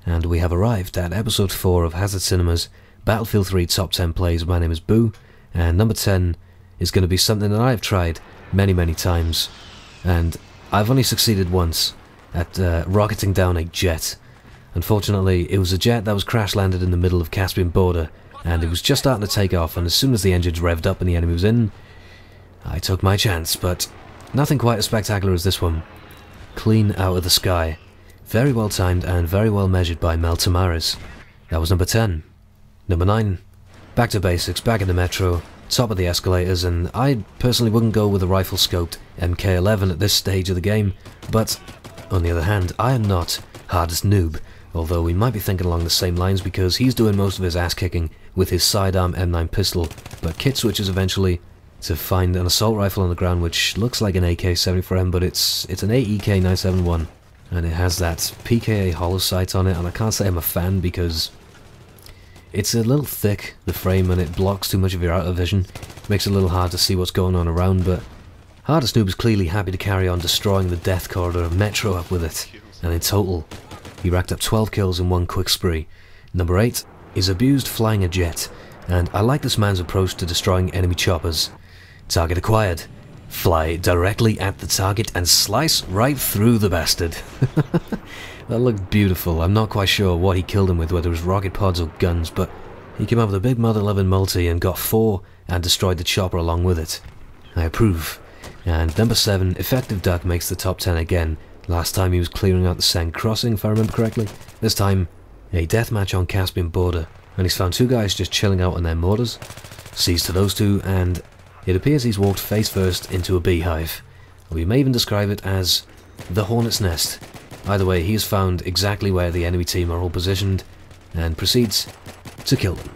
and we have arrived at episode 4 of Hazard Cinema's Battlefield 3 Top 10 Plays. My name is Boo, and number 10 is going to be something that I've tried many times, and I've only succeeded once at rocketing down a jet. Unfortunately, it was a jet that was crash landed in the middle of Caspian border, and it was just starting to take off, and as soon as the engines revved up and the enemy was in, I took my chance, but nothing quite as spectacular as this one. Clean out of the sky. Very well timed and very well measured by Mel Tamaris. That was number 10. Number 9. Back to basics, back in the metro, top of the escalators, and I personally wouldn't go with a rifle-scoped MK11 at this stage of the game, but on the other hand, I am not hardest noob, although we might be thinking along the same lines because he's doing most of his ass-kicking with his sidearm M9 pistol, but kit switches eventually to find an assault rifle on the ground which looks like an AK-74M, but it's an AEK-971, and it has that PKA hollow sight on it, and I can't say I'm a fan because it's a little thick, the frame, and it blocks too much of your outer vision. Makes it a little hard to see what's going on around, but Hardest Noob is clearly happy to carry on destroying the death corridor of Metro up with it, and in total, he racked up 12 kills in one quick spree. Number 8 is Abused Flying a Jet, and I like this man's approach to destroying enemy choppers. Target acquired. Fly directly at the target and slice right through the bastard. That looked beautiful. I'm not quite sure what he killed him with, whether it was rocket pods or guns, but he came out with a big mother-loving multi and got 4 and destroyed the chopper along with it. I approve. And number 7, Effective Duck makes the top 10 again. Last time he was clearing out the Sen crossing, if I remember correctly. This time, a deathmatch on Caspian border, and he's found 2 guys just chilling out on their mortars. Sees to those 2, and it appears he's walked face first into a beehive. We may even describe it as the Hornet's Nest. Either way, he has found exactly where the enemy team are all positioned, and proceeds to kill them.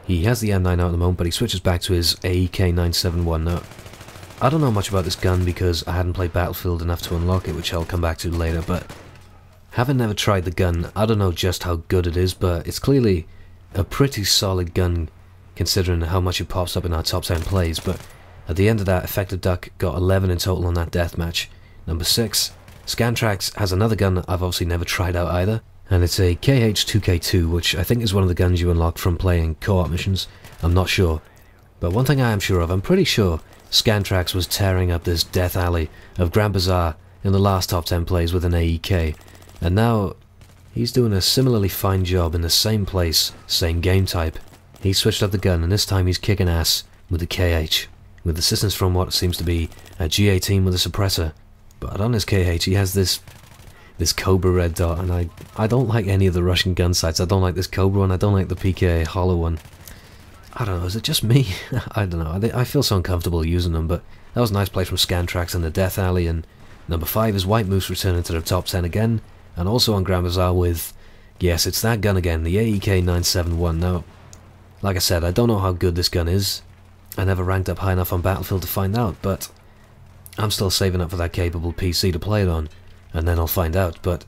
He has the M9 out at the moment, but he switches back to his AEK-971 now. I don't know much about this gun because I hadn't played Battlefield enough to unlock it, which I'll come back to later, but having never tried the gun, I don't know just how good it is, but it's clearly a pretty solid gun considering how much it pops up in our top 10 plays. But at the end of that, Effective Duck got 11 in total on that deathmatch. Number 6, Scantrax has another gun that I've obviously never tried out either, and it's a KH-2K2, which I think is one of the guns you unlock from playing co-op missions. I'm not sure. But one thing I am sure of, I'm pretty sure Scantrax was tearing up this death alley of Grand Bazaar in the last top 10 plays with an AEK, and now he's doing a similarly fine job in the same place, same game type. He switched up the gun, and this time he's kicking ass with the KH, with assistance from what seems to be a G18 with a suppressor. But on his KH he has this Cobra red dot, and I don't like any of the Russian gun sights. I don't like this Cobra one, I don't like the PKA hollow one. I don't know, is it just me? I don't know, I feel so uncomfortable using them, but that was a nice play from Scantrax in the Death Alley. And number 5 is White Moose returning to the top 10 again, and also on Grand Bazaar with, yes, it's that gun again, the AEK-971. Now, like I said, I don't know how good this gun is. I never ranked up high enough on Battlefield to find out, but I'm still saving up for that capable PC to play it on, and then I'll find out. But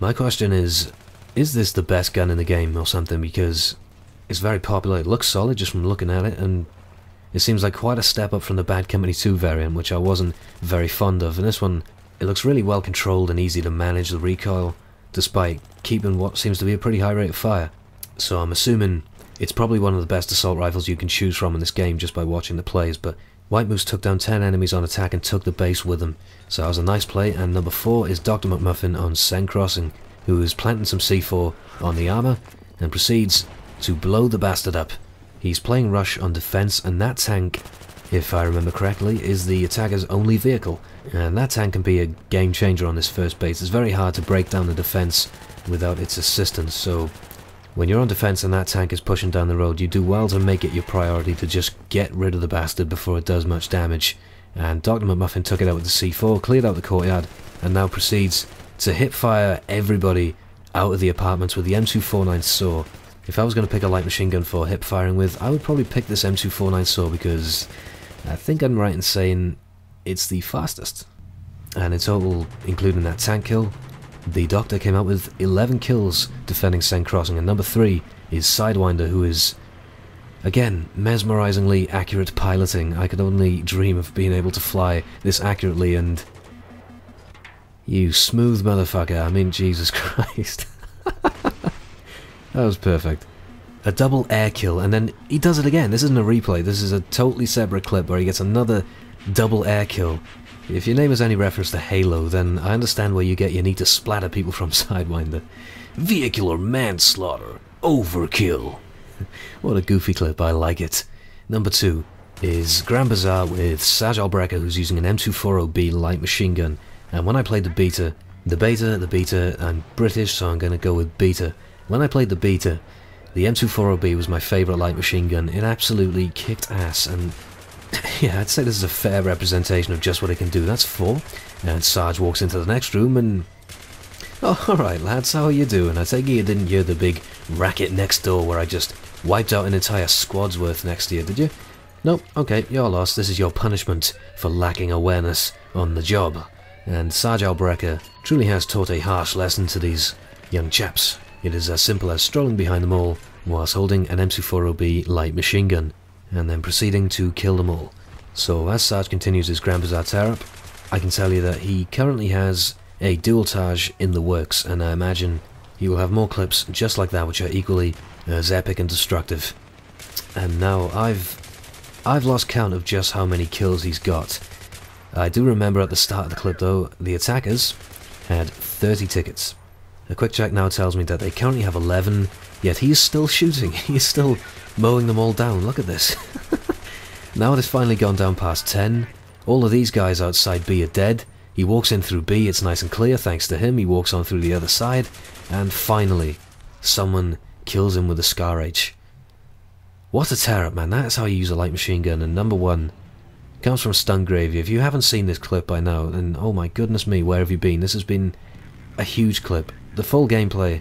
my question is this the best gun in the game or something? Because it's very popular, it looks solid just from looking at it, and it seems like quite a step up from the Bad Company 2 variant, which I wasn't very fond of. And this one, it looks really well controlled and easy to manage the recoil, despite keeping what seems to be a pretty high rate of fire. So I'm assuming it's probably one of the best assault rifles you can choose from in this game just by watching the plays. But White Moose took down 10 enemies on attack and took the base with him, so that was a nice play. And number 4 is Dr. McMuffin on Sen Crossing, who is planting some C4 on the armor and proceeds to blow the bastard up. He's playing Rush on defense, and that tank, if I remember correctly, is the attacker's only vehicle, and that tank can be a game changer on this first base. It's very hard to break down the defense without its assistance, so when you're on defense and that tank is pushing down the road, you do well to make it your priority to just get rid of the bastard before it does much damage. And Dr. McMuffin took it out with the C4, cleared out the courtyard, and now proceeds to hip fire everybody out of the apartments with the M249 saw. If I was going to pick a light machine gun for hip firing with, I would probably pick this M249 saw because I think I'm right in saying it's the fastest. And in total, including that tank kill, the Doctor came out with 11 kills defending Sen Crossing, and number 3 is Sidewinder, who is, again, mesmerizingly accurate piloting. I could only dream of being able to fly this accurately, and you smooth motherfucker, I mean, Jesus Christ. That was perfect. A double air kill, and then he does it again. This isn't a replay, this is a totally separate clip where he gets another double air kill. If your name is any reference to Halo, then I understand where you get your need to splatter people from Sidewinder. Vehicular manslaughter. Overkill. What a goofy clip, I like it. Number 2 is Grand Bazaar with Sarge Albrecht, who's using an M240B light machine gun. And when I played the beta, I'm British, so I'm going to go with beta. When I played the beta, the M240B was my favourite light machine gun. It absolutely kicked ass, and yeah, I'd say this is a fair representation of just what it can do. That's 4, and Sarge walks into the next room and... Oh, alright lads, how are you doing? I take it you didn't hear the big racket next door where I just wiped out an entire squad's worth next to you, did you? Nope, okay, you're lost. This is your punishment for lacking awareness on the job. And Sarge Albrecht truly has taught a harsh lesson to these young chaps. It is as simple as strolling behind them all whilst holding an M240B light machine gun, and then proceeding to kill them all. So as Sarge continues his Grand Bazaar tear-up, I can tell you that he currently has a dual-tage in the works, and I imagine he will have more clips just like that which are equally as epic and destructive. And now I've lost count of just how many kills he's got. I do remember at the start of the clip though, the attackers had 30 tickets. A quick check now tells me that they currently have 11, yet he is still shooting, he is still mowing them all down. Look at this. Now it has finally gone down past 10, all of these guys outside B are dead. He walks in through B, it's nice and clear, thanks to him. He walks on through the other side, and finally, someone kills him with a Scar H. What a tear-up, man. That's how you use a light machine gun. And number 1 comes from Stunt Gravy. If you haven't seen this clip by now, then oh my goodness me, where have you been? This has been a huge clip. The full gameplay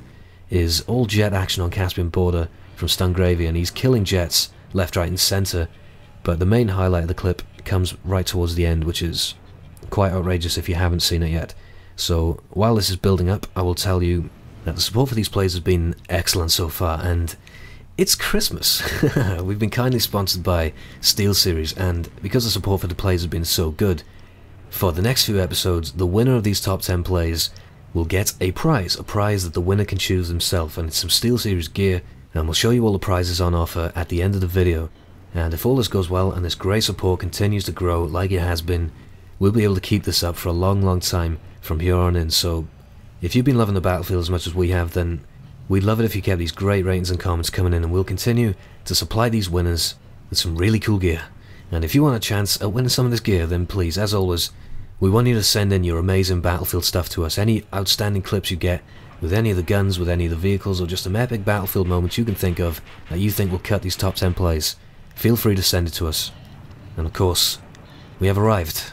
is all jet action on Caspian border from Stunt Gravy, and he's killing jets left, right and centre. But the main highlight of the clip comes right towards the end, which is quite outrageous if you haven't seen it yet. So while this is building up, I will tell you that the support for these plays has been excellent so far, and it's Christmas. We've been kindly sponsored by SteelSeries, and because the support for the plays has been so good, for the next few episodes, the winner of these top 10 plays will get a prize that the winner can choose himself, and it's some SteelSeries gear, and we'll show you all the prizes on offer at the end of the video. And if all this goes well and this great support continues to grow like it has been, we'll be able to keep this up for a long time from here on in. So if you've been loving the Battlefield as much as we have, then we'd love it if you kept these great ratings and comments coming in, and we'll continue to supply these winners with some really cool gear. And if you want a chance at winning some of this gear, then please, as always, we want you to send in your amazing Battlefield stuff to us. Any outstanding clips you get with any of the guns, with any of the vehicles, or just some epic Battlefield moments you can think of that you think will cut these top 10 plays, feel free to send it to us. And of course, we have arrived.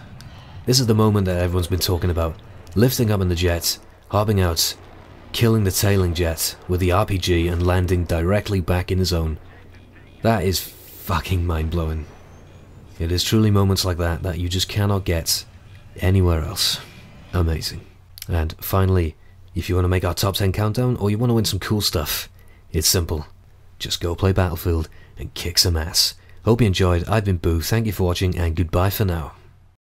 This is the moment that everyone's been talking about. Lifting up in the jet, hopping out, killing the tailing jet with the RPG and landing directly back in the zone. That is fucking mind-blowing. It is truly moments like that that you just cannot get anywhere else. Amazing. And finally, if you want to make our top 10 countdown, or you want to win some cool stuff, it's simple. Just go play Battlefield and kick some ass. Hope you enjoyed. I've been Boo, thank you for watching, and goodbye for now.